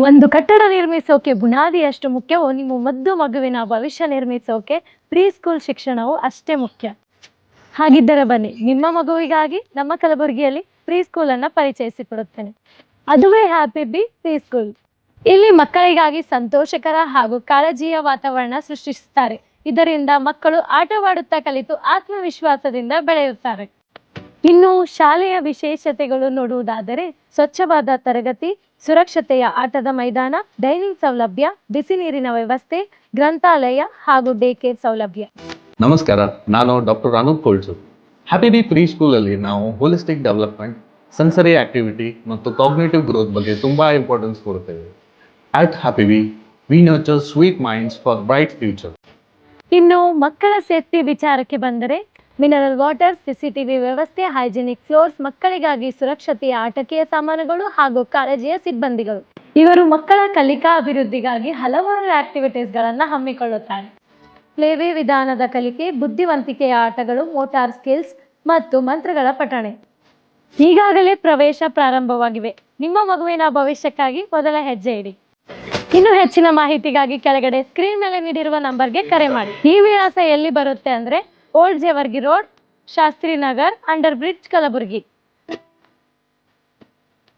ಒಂದು ಕಟ್ಟಡ ನಿರ್ಮಿಸೋಕೆ ಬುನಾದಿ ಎಷ್ಟು ಮುಖ್ಯವೋ ನಿಮ್ಮ ಮಗುವಿನ ಭವಿಷ್ಯ ನಿರ್ಮಿಸೋಕೆ ಪ್ರೀ ಸ್ಕೂಲ್ ಶಿಕ್ಷಣವು ಅಷ್ಟೇ ಮುಖ್ಯ. ಹಾಗಿದ್ದರೆ ಬನ್ನಿ, ನಿಮ್ಮ ಮಗುವಿಗಾಗಿ ನಮ್ಮ ಕಲಬುರಗಿಯಲ್ಲಿ ಪ್ರೀ ಸ್ಕೂಲ್ ಅನ್ನ ಪರಿಚಯಿಸಿಕೊಡುತ್ತೇನೆ. ಅದುವೇ ಹ್ಯಾಪಿ ಬಿ ಪ್ರೀ ಸ್ಕೂಲ್. ಇಲ್ಲಿ ಮಕ್ಕಳಿಗಾಗಿ ಸಂತೋಷಕರ ಹಾಗೂ ಕಾಳಜಿಯ ವಾತಾವರಣ ಸೃಷ್ಟಿಸುತ್ತಾರೆ. ಇದರಿಂದ ಮಕ್ಕಳು ಆಟವಾಡುತ್ತಾ ಕಲಿತು ಆತ್ಮವಿಶ್ವಾಸದಿಂದ ಬೆಳೆಯುತ್ತಾರೆ. ಇನ್ನು ಶಾಲೆಯ ವಿಶೇಷತೆಗಳು ನೋಡುವುದಾದರೆ ಸ್ವಚ್ಛವಾದ ತರಗತಿ, ಸುರಕ್ಷತೆಯ ಆಟದ ಮೈದಾನ, ಡೈನಿಂಗ್ ಸೌಲಭ್ಯ, ಬಿಸಿ ನೀರಿನ ವ್ಯವಸ್ಥೆ, ಗ್ರಂಥಾಲಯ ಹಾಗೂ ಡೇ ಕೇರ್ ಸೌಲಭ್ಯ. ನಮಸ್ಕಾರ, ನಾನು ಡಾಕ್ಟರ್ ಅನೂಪ್ ಕೊಳ್ಸು. ಹ್ಯಾಪಿ ಬಿ ಪ್ರೀ ಸ್ಕೂಲಲ್ಲಿ ನಾವು ಹೋಲಿಸ್ಟಿಕ್ ಡೆವಲಪ್ಮೆಂಟ್, ಸೆನ್ಸರಿ ಆಕ್ಟಿವಿಟಿ ಮತ್ತು ಕಾಗ್ನೇಟಿವ್ ಗ್ರೋತ್ ಬಗ್ಗೆ ತುಂಬಾ ಇಂಪಾರ್ಟೆನ್ಸ್ ಕೊಡುತ್ತೇವೆ. At happy B we nurture sweet minds for bright future. ಇನ್ನು ಮಕ್ಕಳ ಸೇಫ್ಟಿ ವಿಚಾರಕ್ಕೆ ಬಂದರೆ ಮಿನರಲ್ ವಾಟರ್, ಸಿಸಿಟಿವಿ ವ್ಯವಸ್ಥೆ, ಹೈಜಿನಿಕ್ ಫ್ಲೋರ್ಸ್, ಮಕ್ಕಳಿಗಾಗಿ ಸುರಕ್ಷತೆಯ ಆಟಕೆಯ ಸಾಮಾನುಗಳು ಹಾಗೂ ಕಾಳಜಿಯ ಸಿಬ್ಬಂದಿಗಳು. ಇವರು ಮಕ್ಕಳ ಕಲಿಕಾ ಅಭಿವೃದ್ಧಿಗಾಗಿ ಹಲವಾರು ಆಕ್ಟಿವಿಟೀಸ್ಗಳನ್ನು ಹಮ್ಮಿಕೊಳ್ಳುತ್ತಾರೆ. ಪ್ಲೇವೇ ವಿಧಾನದ ಕಲಿಕೆ, ಬುದ್ಧಿವಂತಿಕೆಯ ಆಟಗಳು, ಮೋಟಾರ್ ಸ್ಕಿಲ್ಸ್ ಮತ್ತು ಮಂತ್ರಗಳ ಪಠಣೆ. ಈಗಾಗಲೇ ಪ್ರವೇಶ ಪ್ರಾರಂಭವಾಗಿವೆ. ನಿಮ್ಮ ಮಗುವಿನ ಭವಿಷ್ಯಕ್ಕಾಗಿ ಮೊದಲ ಹೆಜ್ಜೆ ಇಡಿ. ಇನ್ನು ಹೆಚ್ಚಿನ ಮಾಹಿತಿಗಾಗಿ ಕೆಳಗಡೆ ಸ್ಕ್ರೀನ್ ಮೇಲೆ ನೀಡಿರುವ ನಂಬರ್ಗೆ ಕರೆ ಮಾಡಿ. ಈ ವಿಳಾಸ ಎಲ್ಲಿ ಬರುತ್ತೆ ಅಂದ್ರೆ old Jewargi road, Shastri Nagar, under bridge, Kalaburagi.